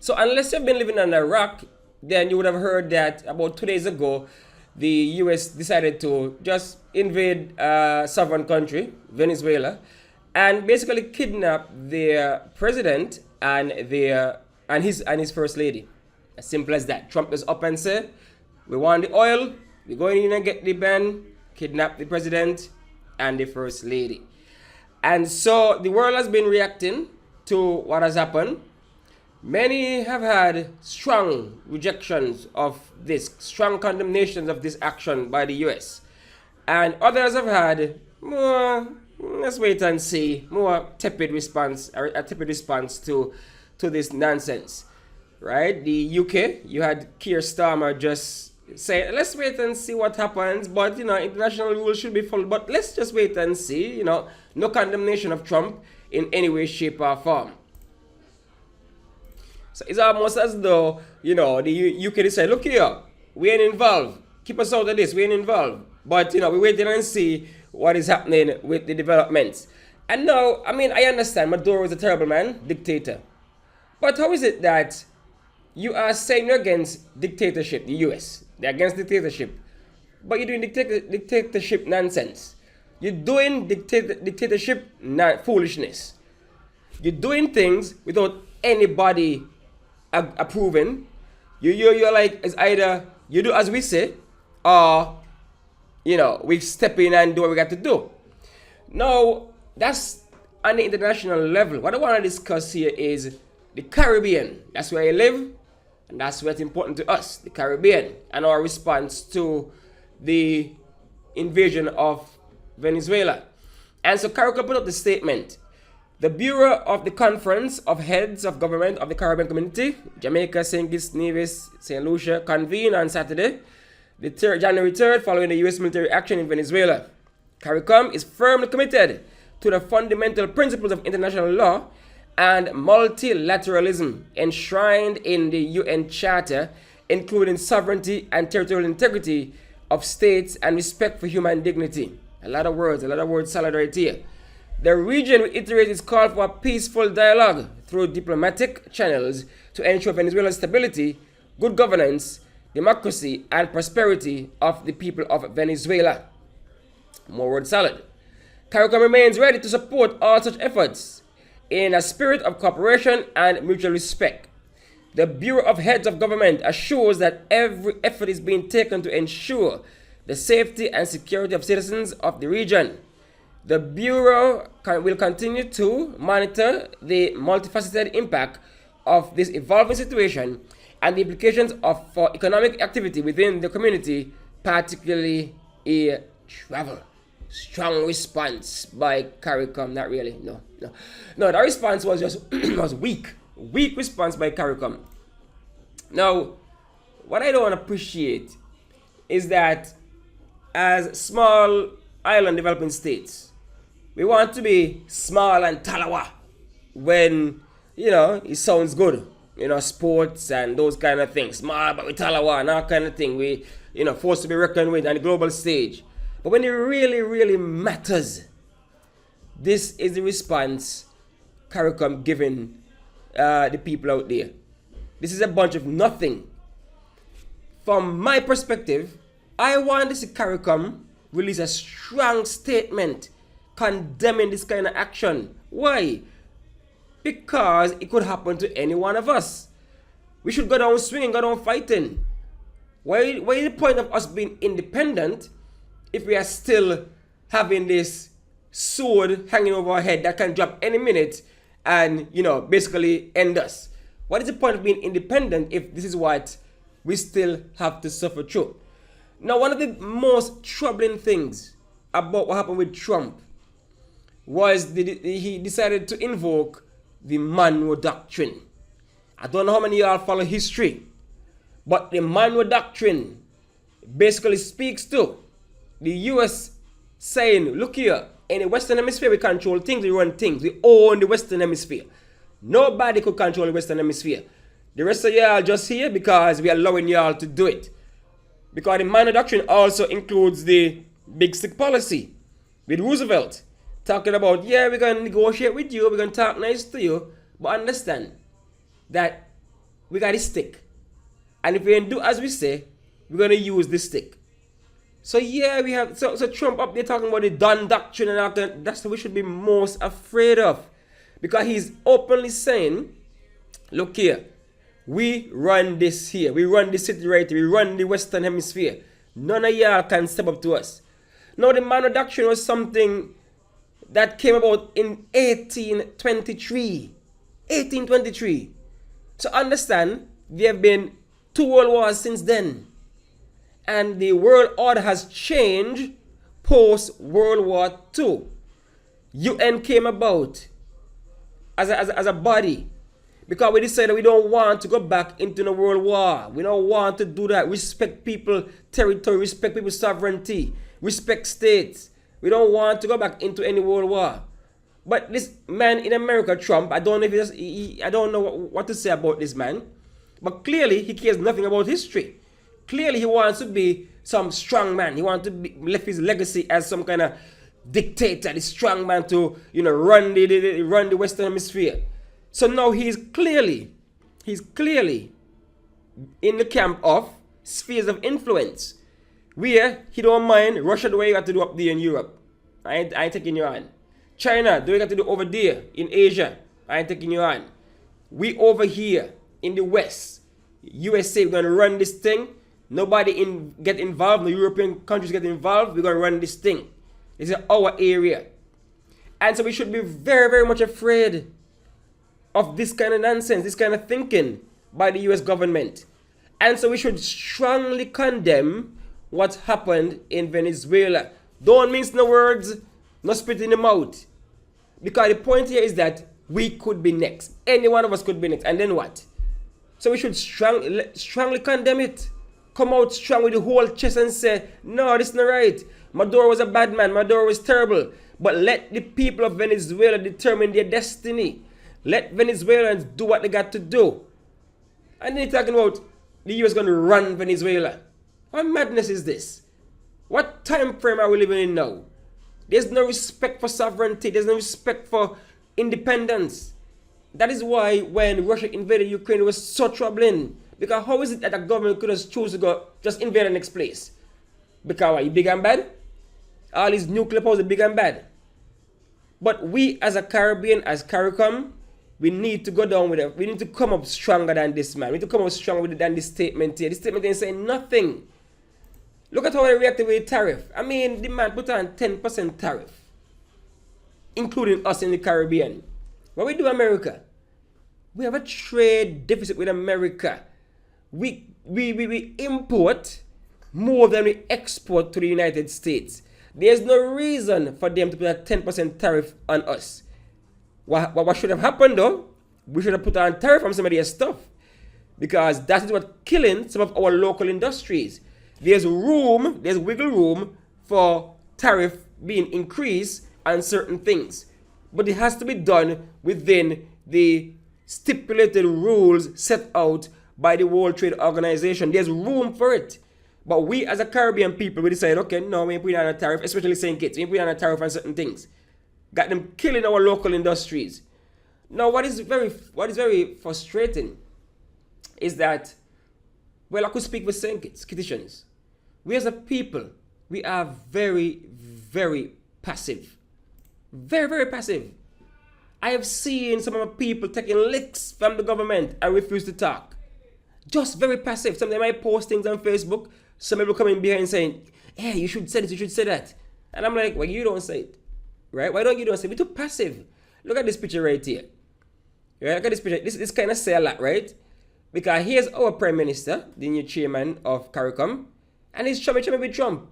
So unless you've been living under a rock, then you would have heard that about 2 days ago, the U.S. decided to just invade a sovereign country, Venezuela, and basically kidnap their president and his first lady. As simple as that. Trump is up and say, "We want the oil. We're going in and get the ban, kidnap the president and the first lady." And so the world has been reacting to what has happened. Many have had strong rejections of this, strong condemnations of this action by the US. And others have had more, let's wait and see, more tepid response, or a tepid response to this nonsense. Right? The UK, you had Keir Starmer just say, let's wait and see what happens, but international rules should be followed, but let's just wait and see, no condemnation of Trump in any way, shape, or form. So it's almost as though, the UK decide, look here, we ain't involved. Keep us out of this, we ain't involved. But, we're waiting and see what is happening with the developments. And now, I understand Maduro is a terrible man, dictator. But how is it that you are saying you're against dictatorship, the US? They're against dictatorship. But you're doing dictatorship nonsense. You're doing dictatorship foolishness. You're doing things without anybody approving. You're like, it's either you do as we say, or we step in and do what we got to do. Now, that's on the international level. What I want to discuss here is the Caribbean. That's where I live, and that's what's important to us, the Caribbean, and our response to the invasion of Venezuela. And so Caricom put up the statement. The Bureau of the Conference of Heads of Government of the Caribbean Community, Jamaica, St. Kitts, Nevis, St. Lucia, convened on Saturday, January 3rd, following the U.S. military action in Venezuela. Caricom is firmly committed to the fundamental principles of international law and multilateralism enshrined in the UN Charter, including sovereignty and territorial integrity of states and respect for human dignity. A lot of words solidarity here. The region reiterates its call for a peaceful dialogue through diplomatic channels to ensure Venezuela's stability, good governance, democracy, and prosperity of the people of Venezuela. More word salad. Caricom remains ready to support all such efforts in a spirit of cooperation and mutual respect. The Bureau of Heads of Government assures that every effort is being taken to ensure the safety and security of citizens of the region. The Bureau will continue to monitor the multifaceted impact of this evolving situation and the implications for economic activity within the community, particularly air travel. Strong response by Caricom. Not really. No. The response was just was weak. Weak response by Caricom. Now, what I don't appreciate is that as small island developing states, we want to be small and talawa when, it sounds good. Sports and those kind of things. Small but we talawa and that kind of thing. We, forced to be reckoned with on the global stage. But when it really, really matters, this is the response Caricom giving the people out there. This is a bunch of nothing. From my perspective, I want to see Caricom release a strong statement condemning this kind of action. Why? Because it could happen to any one of us. We should go down swinging, go down fighting. Why is the point of us being independent if we are still having this sword hanging over our head that can drop any minute and, basically end us? What is the point of being independent if this is what we still have to suffer through? Now, one of the most troubling things about what happened with Trump was he decided to invoke the Monroe Doctrine. I don't know how many of y'all follow history, but the Monroe Doctrine basically speaks to the US saying, look here, in the Western Hemisphere we control things, we run things, we own the Western Hemisphere. Nobody could control the Western Hemisphere. The rest of y'all just here because we are allowing y'all to do it. Because the Monroe Doctrine also includes the Big Stick policy with Roosevelt. Talking about, we're going to negotiate with you, we're going to talk nice to you, but understand that we got a stick. And if we don't do as we say, we're going to use the stick. So yeah, we have, so Trump up there talking about the Monroe Doctrine and all that. That's what we should be most afraid of. Because he's openly saying, look here, we run this here. We run the city right here. We run the Western Hemisphere. None of y'all can step up to us. Now the Monroe Doctrine was something that came about in 1823. 1823. So understand, there have been 2 world wars since then. And the world order has changed post World War II. UN came about as a body because we decided we don't want to go back into the world war. We don't want to do that. Respect people's territory, respect people's sovereignty, respect states. We don't want to go back into any world war. But this man in America, Trump, I don't know if I don't know what to say about this man. But clearly he cares nothing about history. Clearly he wants to be some strong man. He wants to left his legacy as some kind of dictator, the strong man to run the Western Hemisphere. So now he's clearly in the camp of spheres of influence, where he don't mind Russia the way you have to do up there in Europe. I ain't taking you on. China, do what you got to do over there in Asia. I ain't taking you on. We over here in the West, USA, we're gonna run this thing. Nobody get involved. No European countries get involved. We're gonna run this thing. This is our area, and so we should be very, very much afraid of this kind of nonsense, this kind of thinking by the U.S. government, and so we should strongly condemn what happened in Venezuela. Don't mince no words, no spit in the mouth, because the point here is that we could be next. Any one of us could be next, and then what? So we should strongly condemn it. Come out strong with the whole chest and say, no, this is not right. Maduro was a bad man. Maduro was terrible. But let the people of Venezuela determine their destiny. Let Venezuelans do what they got to do. And then you're talking about the US going to run Venezuela. What madness is this? What time frame are we living in now? There's no respect for sovereignty. There's no respect for independence. That is why when Russia invaded Ukraine, it was so troubling. Because how is it that a government could just choose to go just invade the next place? Because what, you big and bad? All these nuclear powers are big and bad. But we as a Caribbean, as Caricom, we need to go down with it. We need to come up stronger than this man. We need to come up stronger than this statement here. This statement ain't saying nothing. Look at how they reacted with the tariff. I mean, the man put on 10% tariff, including us in the Caribbean. What we do, America? We have a trade deficit with America. We import more than we export to the United States. There's no reason for them to put a 10% tariff on us. What should have happened though? We should have put on tariff on some of their stuff, because that is what's killing some of our local industries. There's wiggle room for tariff being increased on certain things, but it has to be done within the stipulated rules set out by the World Trade Organization. There's room for it. But we as a Caribbean people, we decide, okay, no, we ain't putting on a tariff, especially St. Kitts. We ain't putting on a tariff on certain things. Got them killing our local industries. Now, what is very frustrating is that, well, I could speak for St. Kitts, Kittitians. We as a people, we are very, very passive. Very, very passive. I have seen some of my people taking licks from the government and refuse to talk. Just very passive. Some of them might post things on Facebook. Some people coming behind saying, hey, you should say this, you should say that. And I'm like, well, you don't say it. Right? Why don't you say it? We're too passive. Look at this picture right here. Right? Look at this picture. This kind of say a lot, right? Because here's our Prime Minister, the new chairman of Caricom, and he's trying with Trump.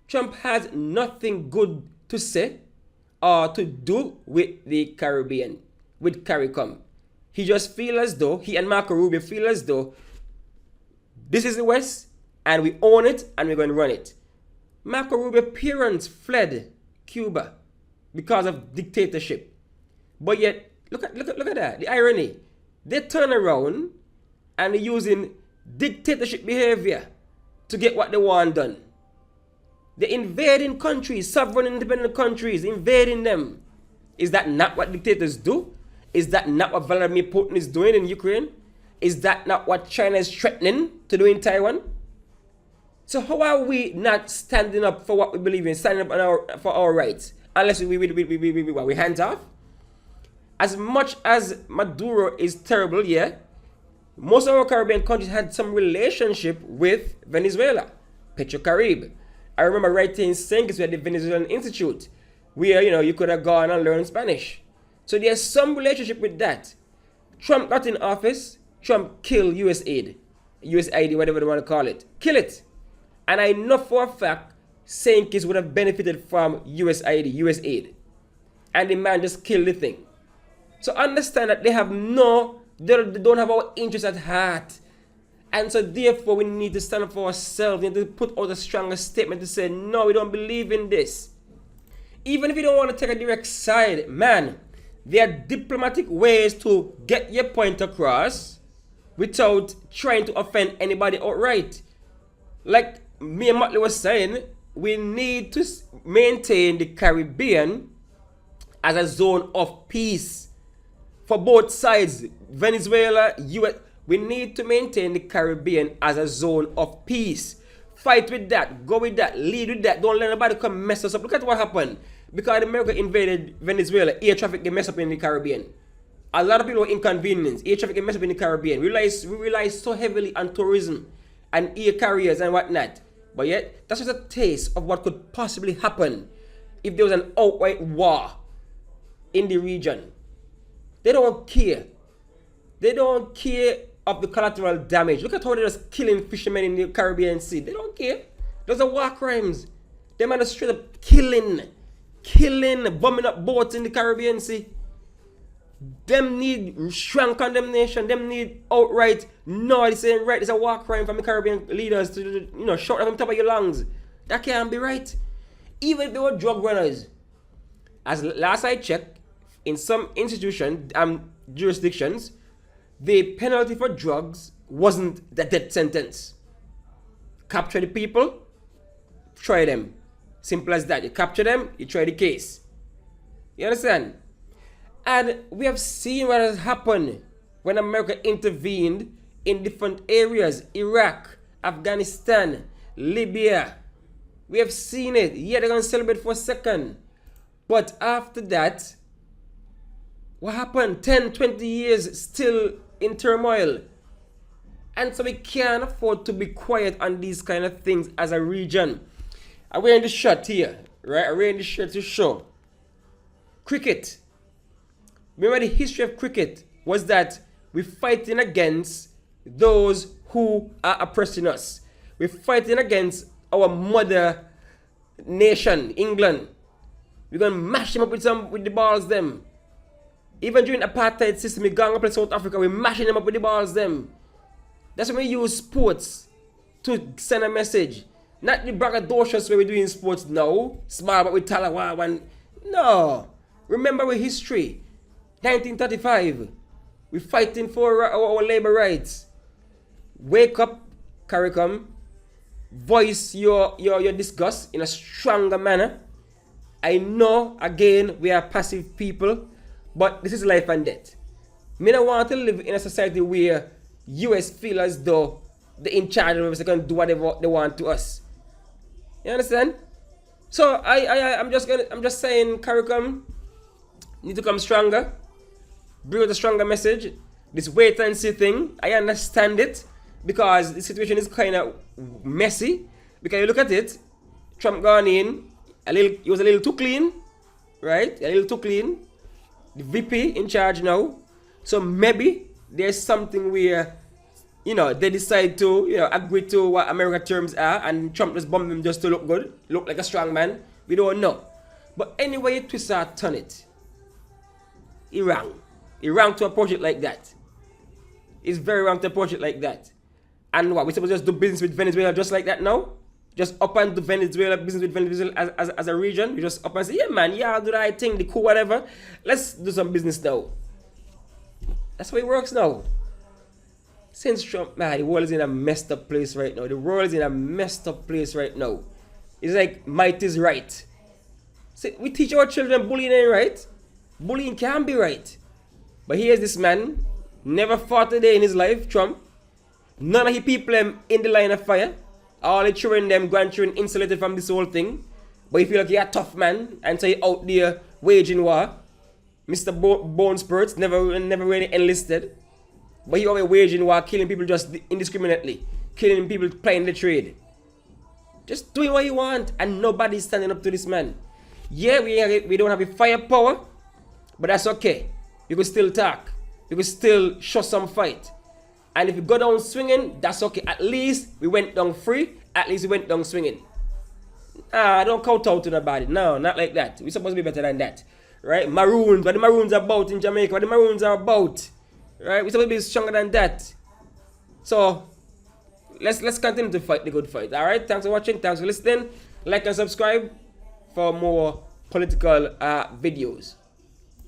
Trump has nothing good to say or to do with the Caribbean, with Caricom. He just feels as though, he and Marco Rubio feel as though this is the West and we own it and we're going to run it. Marco Rubio's parents fled Cuba because of dictatorship. But yet, look at that, the irony. They turn around and they're using dictatorship behavior to get what they want done. They're invading countries, sovereign independent countries, invading them. Is that not what dictators do? Is that not what Vladimir Putin is doing in Ukraine? Is that not what China is threatening to do in Taiwan? So how are we not standing up for what we believe in, standing up for our rights, unless we hands off? As much as Maduro is terrible, yeah, most of our Caribbean countries had some relationship with Venezuela, Petrocarib. I remember writing saying we had the Venezuelan Institute, where you could have gone and learned Spanish. So there's some relationship with that. Trump got in office, Trump killed USAID, whatever they want to call it. Kill it. And I know for a fact Sankis would have benefited from USAID. And the man just killed the thing. So understand that they don't have our interest at heart. And so therefore we need to stand up for ourselves. We need to put out a stronger statement to say, no, we don't believe in this. Even if you don't want to take a direct side, man, there are diplomatic ways to get your point across without trying to offend anybody outright. Like me and Motley was saying, we need to maintain the Caribbean as a zone of peace for both sides. Venezuela, US, we need to maintain the Caribbean as a zone of peace. Fight with that, go with that, lead with that. Don't let anybody come mess us up. Look at what happened. Because America invaded Venezuela, air traffic get messed up in the Caribbean. A lot of people were inconvenienced. Air traffic get messed up in the Caribbean. We rely so heavily on tourism and air carriers and whatnot. But yet, that's just a taste of what could possibly happen if there was an outright war in the region. They don't care. They don't care of the collateral damage. Look at how they're just killing fishermen in the Caribbean Sea. They don't care. Those are war crimes. They man are straight up killing, bombing up boats in the Caribbean Sea. Them need strong condemnation. Them need outright, no, this ain't right. It's a war crime from the Caribbean leaders to, shout them on top of your lungs. That can't be right. Even if they were drug runners. As last I checked, in some jurisdictions, the penalty for drugs wasn't the death sentence. Capture the people, try them. Simple as that. You capture them, you try the case. You understand? And we have seen what has happened when America intervened in different areas. Iraq, Afghanistan, Libya. We have seen it. Yeah, they're going to celebrate for a second. But after that, what happened? 10, 20 years still in turmoil. And so we can't afford to be quiet on these kind of things as a region. I'm wearing this shirt here, right? I'm wearing this shirt to show. Cricket. Remember the history of cricket was that we're fighting against those who are oppressing us. We're fighting against our mother nation, England. We're going to mash them up with the balls them. Even during apartheid system, we gang up in South Africa, we're mashing them up with the balls them. That's when we use sports to send a message. Not the braggadocious way we're doing sports now. Small but with Talawa one. No. Remember our history. 1935. We're fighting for our labor rights. Wake up, Caricom. Voice your disgust in a stronger manner. I know, again, we are passive people, but this is life and death. Me don't want to live in a society where US feel as though they're in charge of us, they can do whatever they want to us. You understand? So I'm just saying, Caricom need to come stronger. Bring out a stronger message. This wait and see thing, I understand it because the situation is kind of messy. Because you look at it, Trump gone in, he was a little too clean, right? A little too clean. The VP in charge now. So maybe there's something where, they decide to, agree to what American terms are and Trump just bomb them just to look good, look like a strong man. We don't know. But anyway, you twist or turn it. He wrong. He wrong to approach it like that. It's very wrong to approach it like that. And what, we supposed to just do business with Venezuela just like that now? Just up and do Venezuela, business with Venezuela as a region? We just up and say, yeah man, yeah, I'll do the right thing, the cool, whatever. Let's do some business now. That's how it works now. Since Trump, man, the world is in a messed up place right now. The world is in a messed up place right now. It's like might is right. See, we teach our children bullying ain't right. Bullying can be right. But here's this man, Never fought a day in his life, Trump. None of the people in the line of fire. All the children them grandchildren insulated from this whole thing. But you feel like you're a tough man and so you're out there waging war. Mr. Bone Spurts never really enlisted. But he always waging war, killing people just indiscriminately. Killing people playing the trade. Just doing what you want and nobody's standing up to this man. Yeah, we don't have a firepower, but that's okay. You can still talk. You can still show some fight. And if you go down swinging, that's okay. At least we went down free. At least we went down swinging. Don't count out to nobody. No, not like that. We're supposed to be better than that. Right? Maroons. What the Maroons are about in Jamaica. What the Maroons are about. Right? We're supposed to be stronger than that. So, let's continue to fight the good fight. Alright? Thanks for watching. Thanks for listening. Like and subscribe for more political videos.